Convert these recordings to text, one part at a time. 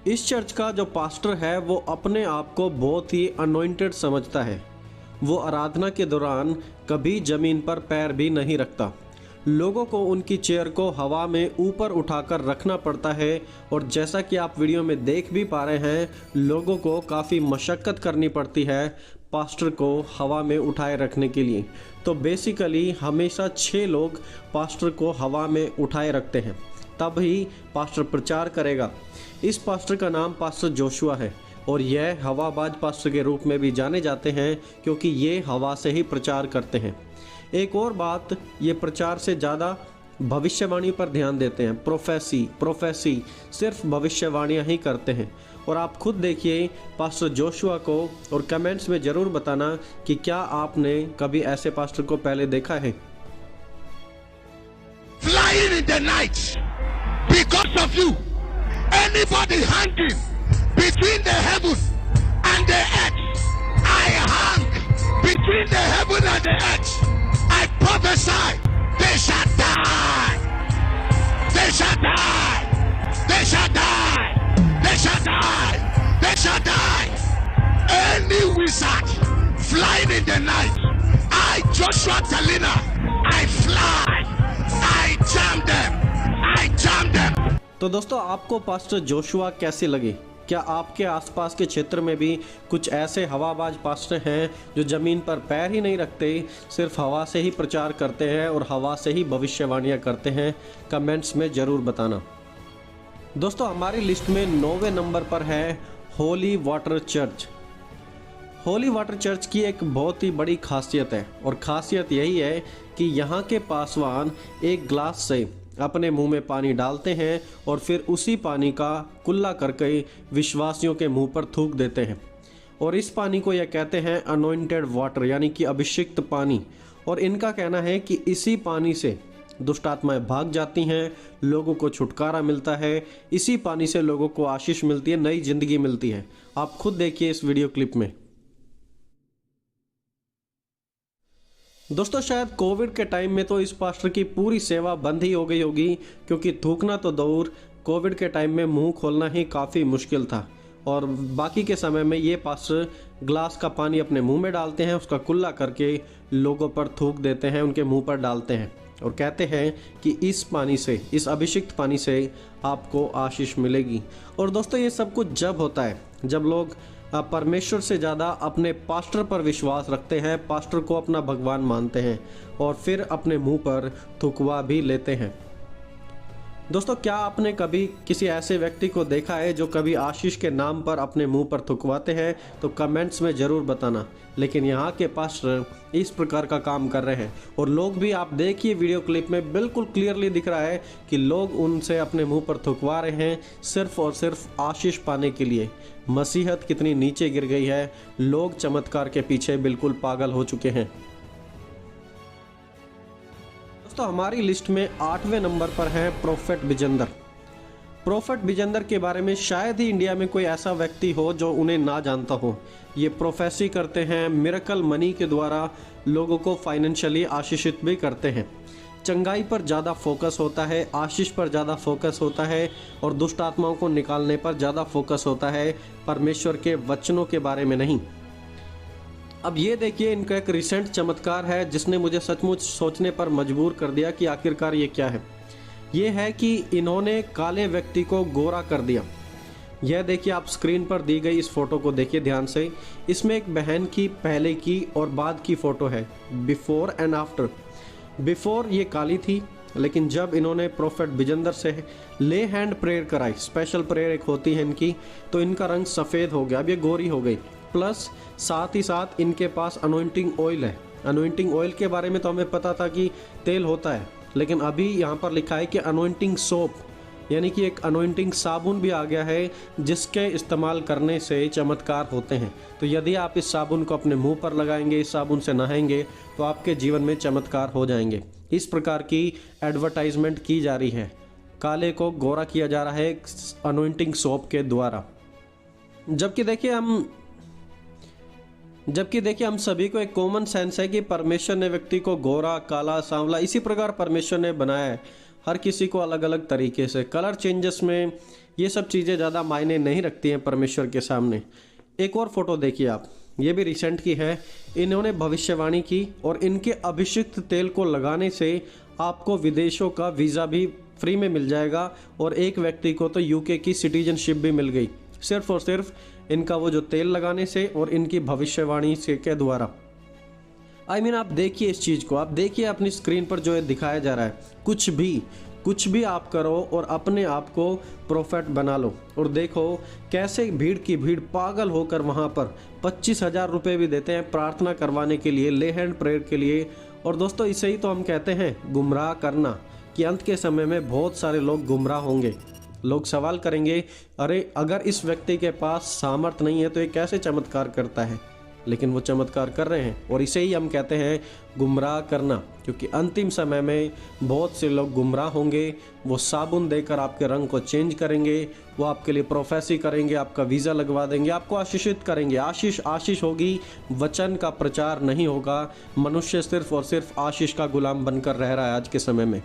इस चर्च का जो पास्टर है वो अपने आप को बहुत ही अनॉइंटेड समझता है। वो आराधना के दौरान कभी जमीन पर पैर भी नहीं रखता। लोगों को उनकी चेयर को हवा में ऊपर उठाकर रखना पड़ता है और जैसा कि आप वीडियो में देख भी पा रहे हैं, लोगों को काफ़ी मशक्क़त करनी पड़ती है पास्टर को हवा में उठाए रखने के लिए। तो बेसिकली हमेशा 6 लोग पास्टर को हवा में उठाए रखते हैं, तब ही पास्टर प्रचार करेगा। इस पास्टर का नाम पास्टर जोशुआ है और यह हवाबाज पास्टर के रूप में भी जाने जाते हैं क्योंकि ये हवा से ही प्रचार करते हैं। एक और बात, ये प्रचार से ज़्यादा भविष्यवाणी पर ध्यान देते हैं। प्रोफेसी सिर्फ भविष्यवाणियाँ ही करते हैं। और आप खुद देखिए पास्टर जोशुआ को और कमेंट्स में ज़रूर बताना कि क्या आपने कभी ऐसे पास्टर को पहले देखा है। Flying in the night because of you. Anybody hanging between the heaven and the earth. I hang between the heaven and the earth. I prophesy they shall die. They shall die. They shall die. They shall die. They shall die. Any wizard flying in the night, I, Joshua Talina, I fly. I jam them. I jam them. तो दोस्तों, आपको pastor Joshua कैसे लगे? क्या आपके आसपास के क्षेत्र में भी कुछ ऐसे हवाबाज पास्टर हैं जो ज़मीन पर पैर ही नहीं रखते, सिर्फ हवा से ही प्रचार करते हैं और हवा से ही भविष्यवाणियाँ करते हैं? कमेंट्स में ज़रूर बताना। दोस्तों, हमारी लिस्ट में 9वें नंबर पर है holy water church. Holy water church की एक बहुत ही बड़ी खासियत है और ख़ासियत यही है कि यहाँ के पासवान एक ग्लास से अपने मुंह में पानी डालते हैं और फिर उसी पानी का कुल्ला करके विश्वासियों के मुंह पर थूक देते हैं। और इस पानी को यह कहते हैं अनॉइंटेड वाटर, यानी कि अभिषिक्त पानी। और इनका कहना है कि इसी पानी से दुष्ट आत्माएं भाग जाती हैं, लोगों को छुटकारा मिलता है, इसी पानी से लोगों को आशीष मिलती है, नई जिंदगी मिलती है। आप खुद देखिए इस वीडियो क्लिप में। दोस्तों, शायद कोविड के टाइम में तो इस पास्टर की पूरी सेवा बंद ही हो गई होगी, क्योंकि थूकना तो दूर, कोविड के टाइम में मुंह खोलना ही काफ़ी मुश्किल था। और बाकी के समय में ये पास्टर ग्लास का पानी अपने मुंह में डालते हैं, उसका कुल्ला करके लोगों पर थूक देते हैं, उनके मुंह पर डालते हैं और कहते हैं कि इस पानी से, इस अभिषिक्त पानी से आपको आशीष मिलेगी। और दोस्तों, ये सब कुछ जब होता है जब लोग परमेश्वर से ज़्यादा अपने पास्टर पर विश्वास रखते हैं, पास्टर को अपना भगवान मानते हैं और फिर अपने मुंह पर थुकवा भी लेते हैं। दोस्तों, क्या आपने कभी किसी ऐसे व्यक्ति को देखा है जो कभी आशीष के नाम पर अपने मुंह पर थुकवाते हैं? तो कमेंट्स में ज़रूर बताना। लेकिन यहाँ के पास्टर इस प्रकार का काम कर रहे हैं और लोग भी, आप देखिए वीडियो क्लिप में बिल्कुल क्लियरली दिख रहा है कि लोग उनसे अपने मुंह पर थुकवा रहे हैं सिर्फ और सिर्फ आशीष पाने के लिए। मसीहत कितनी नीचे गिर गई है, लोग चमत्कार के पीछे बिल्कुल पागल हो चुके हैं। दोस्तों, हमारी लिस्ट में 8वें नंबर पर है प्रोफेट बिजेंदर। प्रोफेट बिजेंदर के बारे में शायद ही इंडिया में कोई ऐसा व्यक्ति हो जो उन्हें ना जानता हो। ये प्रोफेसी करते हैं, मिरेकल मनी के द्वारा लोगों को फाइनेंशियली आशीषित भी करते हैं। चंगाई पर ज़्यादा फोकस होता है, आशीष पर ज़्यादा फोकस होता है और दुष्ट आत्माओं को निकालने पर ज़्यादा फोकस होता है, परमेश्वर के वचनों के बारे में नहीं। अब ये देखिए, इनका एक रिसेंट चमत्कार है जिसने मुझे सचमुच सोचने पर मजबूर कर दिया कि आखिरकार ये क्या है। ये है कि इन्होंने काले व्यक्ति को गोरा कर दिया। यह देखिए, आप स्क्रीन पर दी गई इस फोटो को देखिए ध्यान से। इसमें एक बहन की पहले की और बाद की फ़ोटो है, बिफोर एंड आफ्टर। बिफोर ये काली थी, लेकिन जब इन्होंने प्रोफेट बिजेंदर से ले हैंड प्रेयर कराई, स्पेशल प्रेयर एक होती है इनकी, तो इनका रंग सफ़ेद हो गया, अब ये गोरी हो गई। प्लस साथ ही साथ इनके पास अनॉइंटिंग ऑयल है। अनॉइंटिंग ऑयल के बारे में तो हमें पता था कि तेल होता है, लेकिन अभी यहाँ पर लिखा है कि अनॉइंटिंग सोप, यानी कि एक अनॉइंटिंग साबुन भी आ गया है जिसके इस्तेमाल करने से चमत्कार होते हैं। तो यदि आप इस साबुन को अपने मुंह पर लगाएंगे, इस साबुन से नहाएंगे, तो आपके जीवन में चमत्कार हो जाएंगे। इस प्रकार की एडवर्टाइजमेंट की जा रही है। काले को गोरा किया जा रहा है अनॉइंटिंग सोप के द्वारा। जबकि देखिए हम सभी को एक कॉमन सेंस है कि परमेश्वर ने व्यक्ति को गोरा, काला, सांवला इसी प्रकार परमेश्वर ने बनाया है। हर किसी को अलग अलग तरीके से। कलर चेंजेस में ये सब चीज़ें ज़्यादा मायने नहीं रखती हैं परमेश्वर के सामने। एक और फोटो देखिए आप, ये भी रिसेंट की है। इन्होंने भविष्यवाणी की और इनके अभिषिक्त तेल को लगाने से आपको विदेशों का वीज़ा भी फ्री में मिल जाएगा और एक व्यक्ति को तो यूके की सिटीजनशिप भी मिल गई, सिर्फ और सिर्फ इनका वो जो तेल लगाने से और इनकी भविष्यवाणी से के द्वारा। आप देखिए इस चीज़ को, आप देखिए अपनी स्क्रीन पर जो ये दिखाया जा रहा है। कुछ भी आप करो और अपने आप को प्रोफेट बना लो और देखो कैसे भीड़ की भीड़ पागल होकर वहाँ पर 25,000 रुपये भी देते हैं प्रार्थना करवाने के लिए, ले हैंड प्रेयर के लिए। और दोस्तों इसे ही तो हम कहते हैं गुमराह करना, कि अंत के समय में बहुत सारे लोग गुमराह होंगे। लोग सवाल करेंगे, अरे अगर इस व्यक्ति के पास सामर्थ नहीं है तो ये कैसे चमत्कार करता है, लेकिन वो चमत्कार कर रहे हैं। और इसे ही हम कहते हैं गुमराह करना, क्योंकि अंतिम समय में बहुत से लोग गुमराह होंगे। वो साबुन देकर आपके रंग को चेंज करेंगे, वो आपके लिए प्रोफेसी करेंगे, आपका वीज़ा लगवा देंगे, आपको आशीषित करेंगे। आशीष होगी, वचन का प्रचार नहीं होगा। मनुष्य सिर्फ और सिर्फ आशीष का गुलाम बनकर रह रहा है आज के समय में।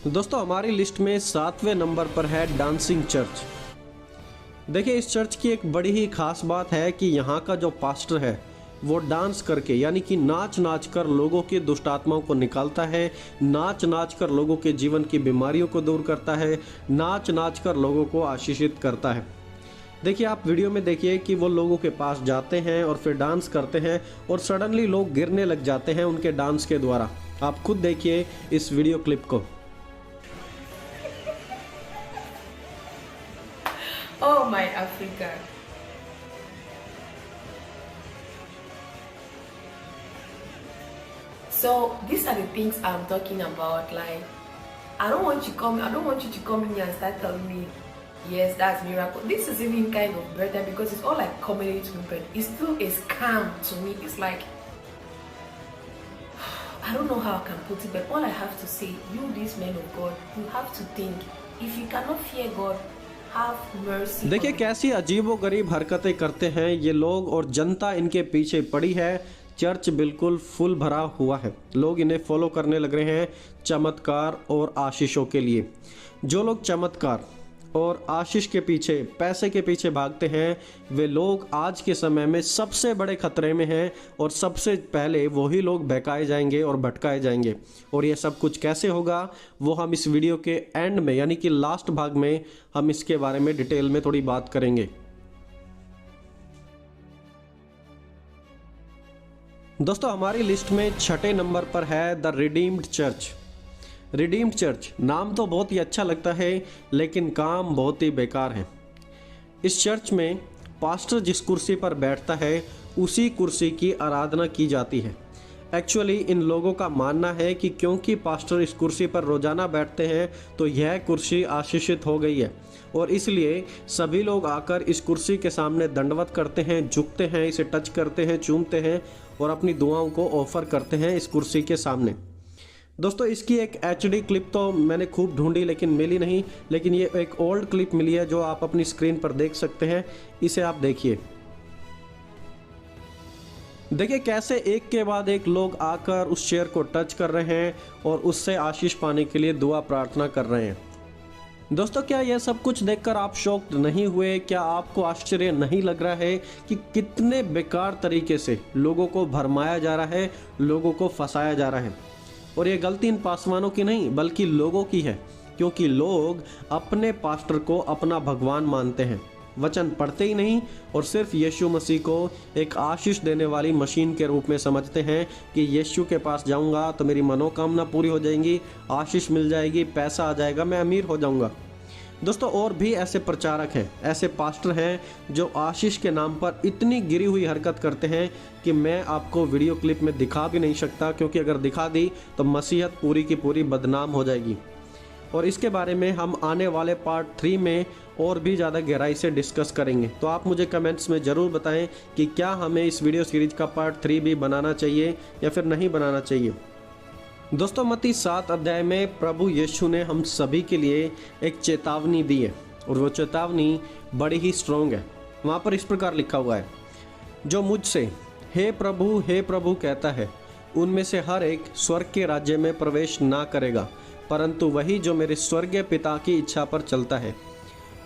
दोस्तों हमारी लिस्ट में 7वें नंबर पर है डांसिंग चर्च। देखिए इस चर्च की एक बड़ी ही खास बात है कि यहाँ का जो पास्टर है वो डांस करके, यानी कि नाच कर लोगों की दुष्ट आत्माओं को निकालता है, नाच कर लोगों के जीवन की बीमारियों को दूर करता है, नाच कर लोगों को आशीषित करता है। देखिए आप वीडियो में देखिए कि वो लोगों के पास जाते हैं और फिर डांस करते हैं और सडनली लोग गिरने लग जाते हैं उनके डांस के द्वारा। आप खुद देखिए इस वीडियो क्लिप को। Oh my Africa. So these are the things I'm talking about. Like, I don't want you to come in here and start telling me, yes, that's miracle. This is even kind of better because it's all like comedy to me, but it's still a scam to me. It's like, I don't know how I can put it, but all I have to say, you these men of God, you have to think, if you cannot fear God, देखिए कैसी अजीबोगरीब हरकतें करते हैं ये लोग और जनता इनके पीछे पड़ी है। चर्च बिल्कुल फुल भरा हुआ है, लोग इन्हें फॉलो करने लग रहे हैं चमत्कार और आशीषों के लिए। जो लोग चमत्कार और आशीष के पीछे, पैसे के पीछे भागते हैं, वे लोग आज के समय में सबसे बड़े खतरे में हैं और सबसे पहले वही लोग बहकाए जाएंगे और भटकाए जाएंगे। और ये सब कुछ कैसे होगा वो हम इस वीडियो के एंड में, यानी कि लास्ट भाग में हम इसके बारे में डिटेल में थोड़ी बात करेंगे। दोस्तों हमारी लिस्ट में 6ठे नंबर पर है the redeemed church. Redeemed church नाम तो बहुत ही अच्छा लगता है लेकिन काम बहुत ही बेकार है। इस चर्च में पास्टर जिस कुर्सी पर बैठता है उसी कुर्सी की आराधना की जाती है। एक्चुअली इन लोगों का मानना है कि क्योंकि पास्टर इस कुर्सी पर रोजाना बैठते हैं तो यह कुर्सी आशीषित हो गई है और इसलिए सभी लोग आकर इस कुर्सी के सामने दंडवत करते हैं, झुकते हैं, इसे टच करते हैं, चूमते हैं और अपनी दुआओं को ऑफर करते हैं इस कुर्सी के सामने। दोस्तों इसकी एक HD क्लिप तो मैंने खूब ढूंढी लेकिन मिली नहीं, लेकिन ये एक ओल्ड क्लिप मिली है जो आप अपनी स्क्रीन पर देख सकते हैं। इसे आप देखिए कैसे एक के बाद एक लोग आकर उस चेयर को टच कर रहे हैं और उससे आशीष पाने के लिए दुआ प्रार्थना कर रहे हैं। दोस्तों क्या यह सब कुछ देखकर आप शॉक्ड नहीं हुए? क्या आपको आश्चर्य नहीं लग रहा है कि कितने बेकार तरीके से लोगों को भरमाया जा रहा है, लोगों को फंसाया जा रहा है? और ये गलती इन पासवानों की नहीं बल्कि लोगों की है, क्योंकि लोग अपने पास्टर को अपना भगवान मानते हैं, वचन पढ़ते ही नहीं और सिर्फ यीशु मसीह को एक आशीष देने वाली मशीन के रूप में समझते हैं कि यीशु के पास जाऊंगा तो मेरी मनोकामना पूरी हो जाएंगी, आशीष मिल जाएगी, पैसा आ जाएगा, मैं अमीर हो जाऊंगा। दोस्तों और भी ऐसे प्रचारक हैं, ऐसे पास्टर हैं जो आशीष के नाम पर इतनी गिरी हुई हरकत करते हैं कि मैं आपको वीडियो क्लिप में दिखा भी नहीं सकता, क्योंकि अगर दिखा दी तो मसीहत पूरी की पूरी बदनाम हो जाएगी। और इसके बारे में हम आने वाले पार्ट 3 में और भी ज़्यादा गहराई से डिस्कस करेंगे। तो आप मुझे कमेंट्स में ज़रूर बताएं कि क्या हमें इस वीडियो सीरीज का पार्ट 3 भी बनाना चाहिए या फिर नहीं बनाना चाहिए। दोस्तों मत्ती 7 अध्याय में प्रभु यीशु ने हम सभी के लिए एक चेतावनी दी है और वो चेतावनी बड़ी ही स्ट्रॉन्ग है। वहाँ पर इस प्रकार लिखा हुआ है, जो मुझसे हे प्रभु कहता है उनमें से हर एक स्वर्ग के राज्य में प्रवेश ना करेगा, परंतु वही जो मेरे स्वर्गीय पिता की इच्छा पर चलता है।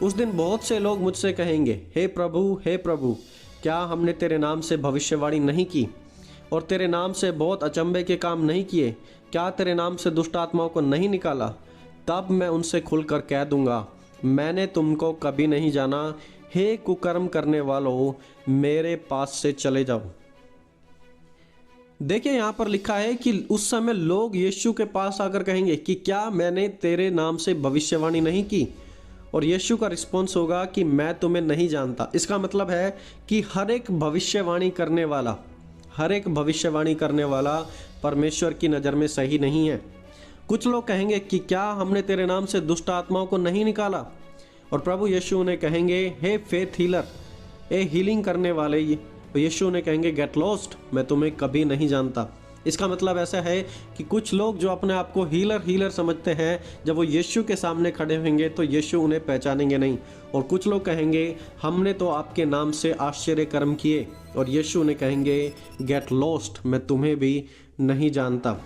उस दिन बहुत से लोग मुझसे कहेंगे, हे प्रभु, क्या हमने तेरे नाम से भविष्यवाणी नहीं की और तेरे नाम से बहुत अचंभे के काम नहीं किए? क्या तेरे नाम से दुष्ट आत्माओं को नहीं निकाला? तब मैं उनसे खुलकर कह दूंगा, मैंने तुमको कभी नहीं जाना। हे कुकर्म करने वालों, मेरे पास से चले जाओ। देखिए यहाँ पर लिखा है कि उस समय लोग यीशु के पास आकर कहेंगे कि क्या मैंने तेरे नाम से भविष्यवाणी नहीं की? और यीशु का रिस्पॉन्स होगा कि मैं तुम्हें नहीं जानता। इसका मतलब है कि हर एक भविष्यवाणी करने वाला परमेश्वर की नज़र में सही नहीं है। कुछ लोग कहेंगे कि क्या हमने तेरे नाम से दुष्ट आत्माओं को नहीं निकाला? और प्रभु यीशु उन्हें कहेंगे, हे फेथ हीलर, ए हीलिंग करने वाले, यीशु उन्हें कहेंगे, गेट लॉस्ट, मैं तुम्हें कभी नहीं जानता। इसका मतलब ऐसा है कि कुछ लोग जो अपने आप को हीलर समझते हैं, जब वो यीशु के सामने खड़े होंगे तो यीशु उन्हें पहचानेंगे नहीं। और कुछ लोग कहेंगे, हमने तो आपके नाम से आश्चर्य कर्म किए, और यीशु उन्हें कहेंगे, गेट लॉस्ट, मैं तुम्हें भी नहीं जानता।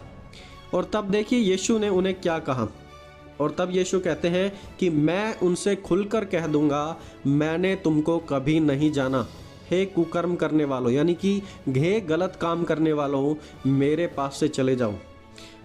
और तब देखिए यीशु ने उन्हें क्या कहा, और तब यीशु कहते हैं कि मैं उनसे खुलकर कह दूंगा, मैंने तुमको कभी नहीं जाना। हे कुकर्म करने वालों, यानी कि घे गलत काम करने वालों, मेरे पास से चले जाओ।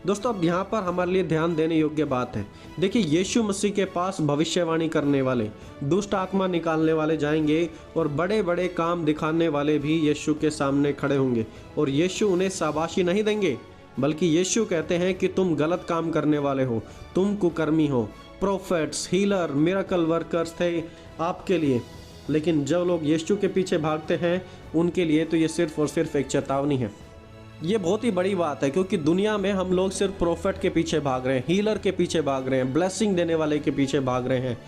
दोस्तों अब यहाँ पर हमारे लिए ध्यान देने योग्य बात है। देखिए यीशु मसीह के पास भविष्यवाणी करने वाले, दुष्ट आत्मा निकालने वाले जाएंगे, और बड़े बड़े काम दिखाने वाले भी यीशु के सामने खड़े होंगे, और यीशु उन्हें शाबाशी नहीं देंगे, बल्कि यीशु कहते हैं कि तुम गलत काम करने वाले हो, तुम कुकर्मी हो। प्रोफेट्स, हीलर, मिरेकल वर्कर्स थे आपके लिए, लेकिन जो लोग यीशु के पीछे भागते हैं उनके लिए तो ये सिर्फ और सिर्फ एक चेतावनी है। ये बहुत ही बड़ी बात है, क्योंकि दुनिया में हम लोग सिर्फ प्रोफेट के पीछे भाग रहे हैं, हीलर के पीछे भाग रहे हैं, ब्लेसिंग देने वाले के पीछे भाग रहे हैं,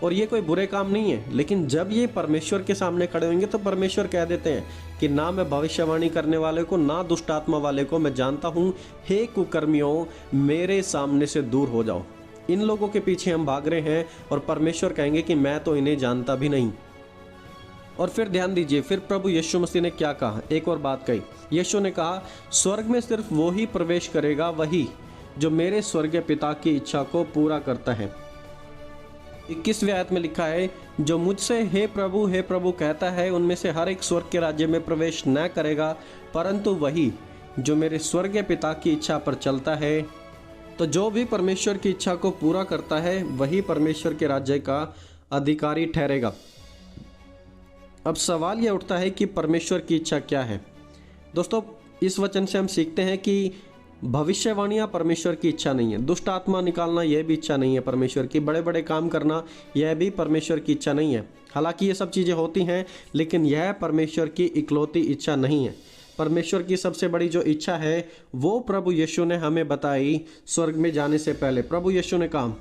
और ये कोई बुरे काम नहीं है। लेकिन जब ये परमेश्वर के सामने खड़े होंगे तो परमेश्वर कह देते हैं कि ना मैं भविष्यवाणी करने वाले को, ना दुष्ट आत्मा वाले को मैं जानता हूँ। हे कुकर्मियों, मेरे सामने से दूर हो जाओ। इन लोगों के पीछे हम भाग रहे हैं, और परमेश्वर कहेंगे कि मैं तो इन्हें जानता भी नहीं। और फिर ध्यान दीजिए, फिर प्रभु यीशु मसीह ने क्या कहा, एक और बात कही। यीशु ने कहा, स्वर्ग में सिर्फ वो ही प्रवेश करेगा, वही जो मेरे स्वर्गीय पिता की इच्छा को पूरा करता है। 21वें आयत में लिखा है, जो मुझसे हे प्रभु कहता है, उनमें से हर एक स्वर्ग के राज्य में प्रवेश न करेगा, परंतु वही जो मेरे स्वर्गीय पिता की इच्छा पर चलता है। तो जो भी परमेश्वर की इच्छा को पूरा करता है वही परमेश्वर के राज्य का अधिकारी ठहरेगा। अब सवाल यह उठता है कि परमेश्वर की इच्छा क्या है। दोस्तों इस वचन से हम सीखते हैं कि भविष्यवाणियाँ परमेश्वर की इच्छा नहीं है, दुष्ट आत्मा निकालना यह भी इच्छा नहीं है परमेश्वर की, बड़े बड़े काम करना यह भी परमेश्वर की इच्छा नहीं है। हालांकि ये सब चीज़ें होती हैं, लेकिन यह परमेश्वर की इकलौती इच्छा नहीं है। परमेश्वर की सबसे बड़ी जो इच्छा है वो प्रभु यीशु ने हमें बताई स्वर्ग में जाने से पहले। प्रभु यीशु ने कहा,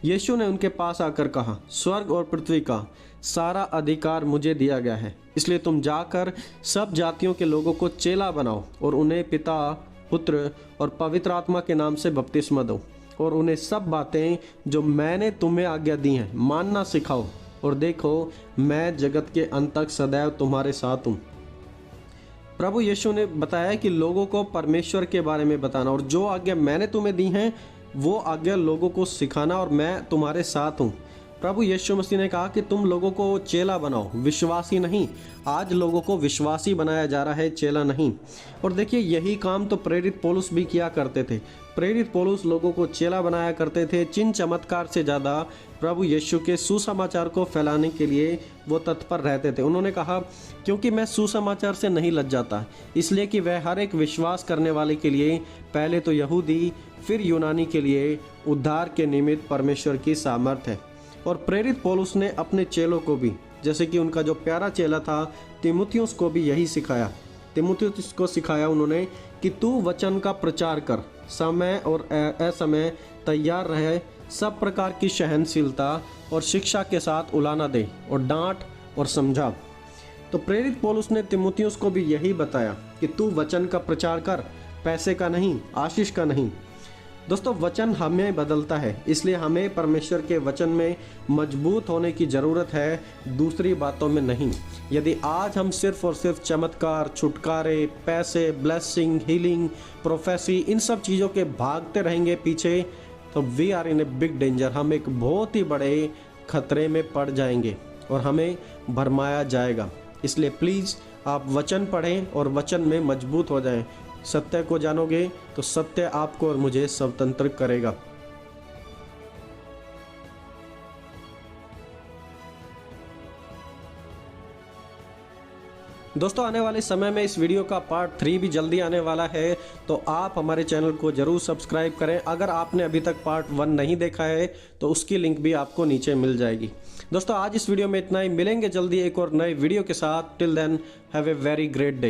यीशु ने उनके पास आकर कहा, स्वर्ग और पृथ्वी का सारा अधिकार मुझे दिया गया है, इसलिए तुम जाकर सब जातियों के लोगों को चेला बनाओ और उन्हें पिता, पुत्र और पवित्र आत्मा के नाम से बपतिस्मा दो, और उन्हें सब बातें जो मैंने तुम्हें आज्ञा दी हैं मानना सिखाओ, और देखो मैं जगत के अंत तक सदैव तुम्हारे साथ हूँ। प्रभु यीशु ने बताया कि लोगों को परमेश्वर के बारे में बताना, और जो आज्ञा मैंने तुम्हें दी हैं वो आज्ञा लोगों को सिखाना, और मैं तुम्हारे साथ हूँ। प्रभु यीशु मसीह ने कहा कि तुम लोगों को चेला बनाओ, विश्वासी नहीं। आज लोगों को विश्वासी बनाया जा रहा है, चेला नहीं। और देखिए यही काम तो प्रेरित पौलुस भी किया करते थे। प्रेरित पौलुस लोगों को चेला बनाया करते थे। चिन्ह चमत्कार से ज़्यादा प्रभु यीशु के सुसमाचार को फैलाने के लिए वो तत्पर रहते थे। उन्होंने कहा, क्योंकि मैं सुसमाचार से नहीं लज्जाता, इसलिए कि वह हर एक विश्वास करने वाले के लिए, पहले तो यहूदी फिर यूनानी के लिए उद्धार के निमित्त परमेश्वर की सामर्थ्य है। और प्रेरित पौलुस ने अपने चेलों को भी, जैसे कि उनका जो प्यारा चेला था तीमुथियुस को भी यही सिखाया। तीमुथियुस को सिखाया उन्होंने कि तू वचन का प्रचार कर, समय और असमय तैयार रहे, सब प्रकार की सहनशीलता और शिक्षा के साथ उलाना दे और डांट और समझा। तो प्रेरित पौलुस ने तीमुथियुस को भी यही बताया कि तू वचन का प्रचार कर, पैसे का नहीं, आशीष का नहीं। दोस्तों वचन हमें बदलता है, इसलिए हमें परमेश्वर के वचन में मजबूत होने की ज़रूरत है, दूसरी बातों में नहीं। यदि आज हम सिर्फ और सिर्फ चमत्कार, छुटकारे, पैसे, ब्लेसिंग, हीलिंग, प्रोफेसी, इन सब चीज़ों के भागते रहेंगे पीछे, तो we are in a big danger. हम एक बहुत ही बड़े खतरे में पड़ जाएंगे और हमें भरमाया जाएगा। इसलिए प्लीज़ आप वचन पढ़ें और वचन में मजबूत हो जाएं। सत्य को जानोगे तो सत्य आपको और मुझे स्वतंत्र करेगा। दोस्तों आने वाले समय में इस वीडियो का पार्ट 3 भी जल्दी आने वाला है, तो आप हमारे चैनल को जरूर सब्सक्राइब करें। अगर आपने अभी तक पार्ट 1 नहीं देखा है तो उसकी लिंक भी आपको नीचे मिल जाएगी। दोस्तों आज इस वीडियो में इतना ही, मिलेंगे जल्दी एक और नए वीडियो के साथ। Till then have a very great day.